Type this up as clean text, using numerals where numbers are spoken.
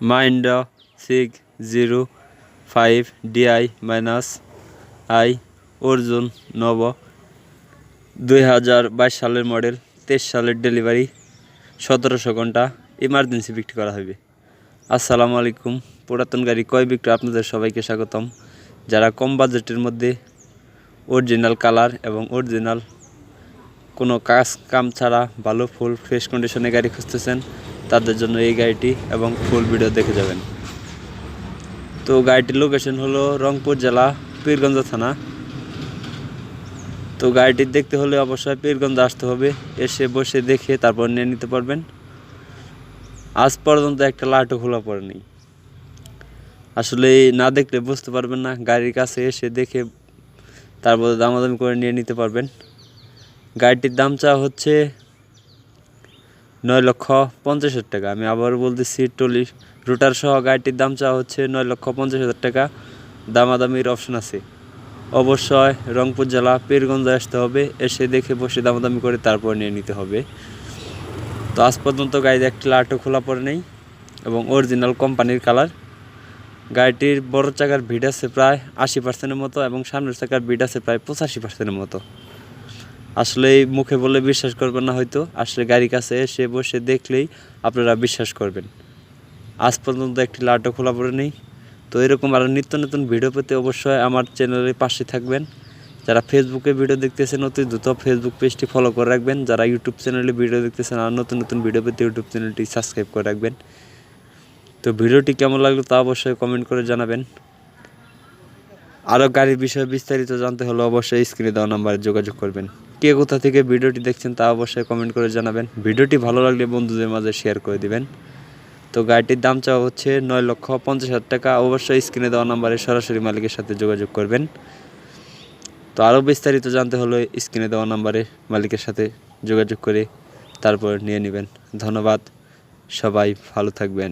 Mahindra 605DI-i Arjun নব 2022 সালের model, 23 সালের ডেলিভারি, 1700 ঘন্টা ইমার্জেন্সি বিক্রি করা হবে। আসসালামু আলাইকুম। পুরাতন গাড়ি ক্রয় বিক্রয় আপনাদের সবাইকে স্বাগতম। যারা কম বাজেটের মধ্যে অরিজিনাল কালার এবং অরিজিনাল কোনো কাম ছাড়া ভালো ফুল ফ্রেশ কন্ডিশনে গাড়ি খুঁজতেছেন, তাদের জন্য এই গাড়িটি এবং ফুল ভিডিও দেখে যাবেন। তো গাড়িটির লোকেশন হলো রংপুর জেলা পীরগঞ্জ থানা। তো গাড়িটি দেখতে হলে অবশ্যই পীরগঞ্জ আসতে হবে, এসে বসে দেখে তারপর নিয়ে নিতে পারবেন। আজ পর্যন্ত একটা লাটও খোলা পড়েনি। আসলে না দেখলে বুঝতে পারবেন না, গাড়ির কাছে এসে দেখে তারপর দামাদামি করে নিয়ে নিতে পারবেন। গাড়িটির দাম চাওয়া হচ্ছে 9,50,000 টাকা। আমি আবার বলতেছি, টলি রুটার সহ গাড়িটির দাম চাওয়া হচ্ছে 9,50,000 টাকা। দামাদামির অপশন আছে। অবশ্যই রংপুর জেলা পীরগঞ্জে আসতে হবে, এসে দেখে বসে দামাদামি করে তারপর নিয়ে নিতে হবে। তো আজ পর্যন্ত গাড়িতে একটি লাটও খোলা পড়ে নেই এবং অরিজিনাল কোম্পানির কালার। গাড়িটির বড় চাকার ভিড আছে প্রায় 80% মতো এবং সামনের চাকার ভিড আছে প্রায় 85% মতো। আসলে মুখে বলে বিশ্বাস করবেন না হয়তো, আসলে গাড়ির কাছে এসে বসে দেখলেই আপনারা বিশ্বাস করবেন। আজ পর্যন্ত একটি লাটও খোলা পড়ে নেই। তো এরকম আরও নিত্য নতুন ভিডিও পেতে অবশ্যই আমার চ্যানেলের পাশে থাকবেন। যারা ফেসবুকে ভিডিও দেখতেছেন অতি দ্রুত ফেসবুক পেজটি ফলো করে রাখবেন। যারা ইউটিউব চ্যানেলে ভিডিও দেখতেছেন আর নতুন নতুন ভিডিও পেতে ইউটিউব চ্যানেলটি সাবস্ক্রাইব করে রাখবেন। তো ভিডিওটি কেমন লাগলো তা অবশ্যই কমেন্ট করে জানাবেন। আরও গাড়ির বিষয়ে বিস্তারিত জানতে হলে অবশ্যই স্ক্রিনে দেওয়া নাম্বারে যোগাযোগ করবেন। কে কোথা থেকে ভিডিওটি দেখছেন তা অবশ্যই কমেন্ট করে জানাবেন। ভিডিওটি ভালো লাগলে বন্ধুদের মাঝে শেয়ার করে দিবেন। তো গাড়িটির দাম চাওয়া হচ্ছে 9,50,000 টাকা। অবশ্যই স্ক্রিনে দেওয়া নাম্বারে সরাসরি মালিকের সাথে যোগাযোগ করবেন। তো আরও বিস্তারিত জানতে হলে স্ক্রিনে দেওয়া নাম্বারে মালিকের সাথে যোগাযোগ করে তারপর নিয়ে নেবেন। ধন্যবাদ, সবাই ভালো থাকবেন।